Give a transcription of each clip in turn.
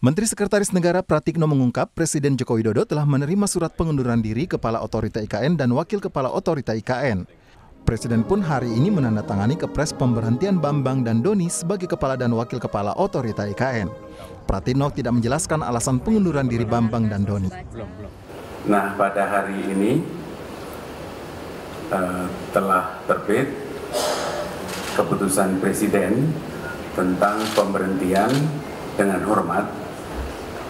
Menteri Sekretaris Negara Pratikno mengungkap Presiden Joko Widodo telah menerima surat pengunduran diri Kepala Otorita IKN dan Wakil Kepala Otorita IKN. Presiden pun hari ini menandatangani kepres pemberhentian Bambang dan Doni sebagai Kepala dan Wakil Kepala Otorita IKN. Pratikno tidak menjelaskan alasan pengunduran diri Bambang dan Doni. Nah, pada hari ini telah terbit keputusan Presiden tentang pemberhentian dengan hormat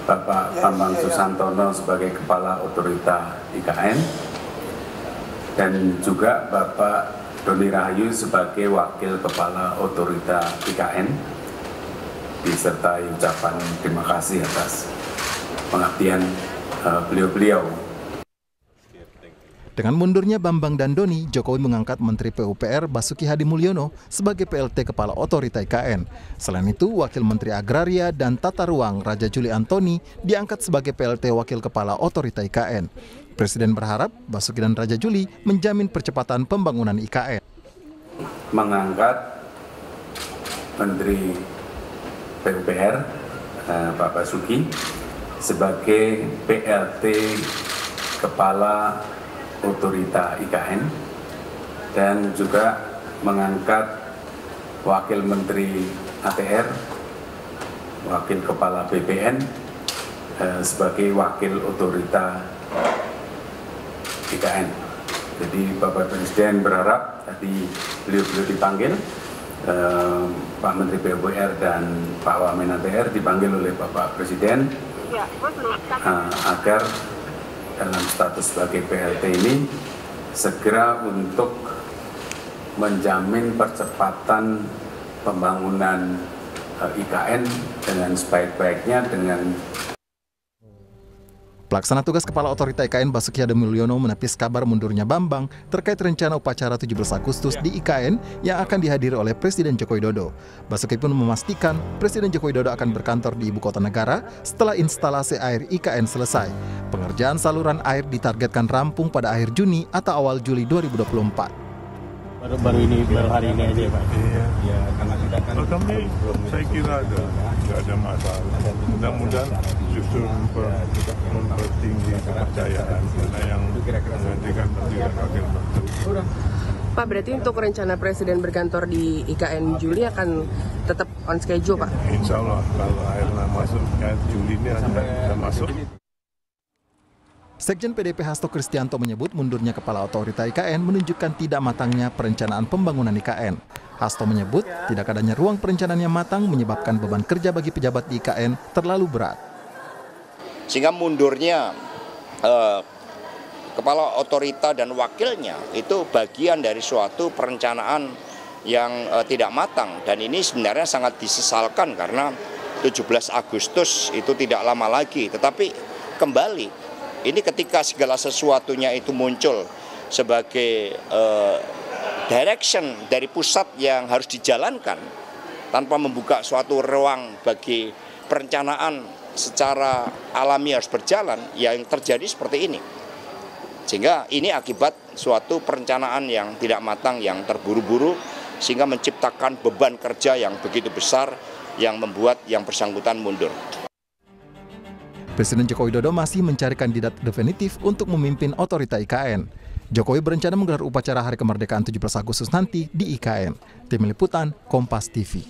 Bapak Bambang Susantono sebagai Kepala Otorita IKN dan juga Bapak Doni Rahayu sebagai Wakil Kepala Otorita IKN, disertai ucapan terima kasih atas pengabdian beliau-beliau. Dengan mundurnya Bambang dan Doni, Jokowi mengangkat Menteri PUPR Basuki Hadi Mulyono sebagai PLT Kepala Otorita IKN. Selain itu, Wakil Menteri Agraria dan Tata Ruang Raja Juli Antoni diangkat sebagai PLT Wakil Kepala Otorita IKN. Presiden berharap Basuki dan Raja Juli menjamin percepatan pembangunan IKN. Mengangkat Menteri PUPR Pak Basuki sebagai PLT Kepala Otorita IKN dan juga mengangkat Wakil Menteri ATR, Wakil Kepala BPN sebagai Wakil Otorita IKN. Jadi Bapak Presiden berharap tadi beliau dipanggil, Pak Menteri PUPR dan Pak Wamen ATR dipanggil oleh Bapak Presiden agar dalam status sebagai PLT ini segera untuk menjamin percepatan pembangunan IKN dengan sebaik-baiknya dengan. Pelaksana tugas Kepala Otorita IKN Basuki Hadi Mulyono menepis kabar mundurnya Bambang terkait rencana upacara 17 Agustus di IKN yang akan dihadiri oleh Presiden Joko Widodo. Basuki pun memastikan Presiden Joko Widodo akan berkantor di ibu kota negara setelah instalasi air IKN selesai. Pengerjaan saluran air ditargetkan rampung pada akhir Juni atau awal Juli 2024. Baru hari ini aja Pak. Iya. Karena sudah kan. Kami saya kira nggak ada masalah. Mudah-mudahan justru mempertinggi kepercayaan karena yang menggantikan menteri dan wakil menteri. Pak, berarti untuk rencana Presiden berkantor di IKN Juli akan tetap on schedule Pak? Insya Allah kalau akhirnya masuk Juli ini akan masuk. Sekjen PDIP Hasto Kristianto menyebut mundurnya Kepala Otorita IKN menunjukkan tidak matangnya perencanaan pembangunan IKN. Hasto menyebut tidak adanya ruang perencanaan yang matang menyebabkan beban kerja bagi pejabat di IKN terlalu berat. Sehingga mundurnya Kepala Otorita dan wakilnya itu bagian dari suatu perencanaan yang tidak matang. Dan ini sebenarnya sangat disesalkan karena 17 Agustus itu tidak lama lagi. Tetapi kembali, ini ketika segala sesuatunya itu muncul sebagai direction dari pusat yang harus dijalankan tanpa membuka suatu ruang bagi perencanaan secara alami harus berjalan, yang terjadi seperti ini. Sehingga ini akibat suatu perencanaan yang tidak matang, yang terburu-buru, sehingga menciptakan beban kerja yang begitu besar yang membuat yang bersangkutan mundur. Presiden Joko Widodo masih mencari kandidat definitif untuk memimpin otorita IKN. Jokowi berencana menggelar upacara Hari Kemerdekaan 17 Agustus nanti di IKN. Tim Liputan, Kompas TV.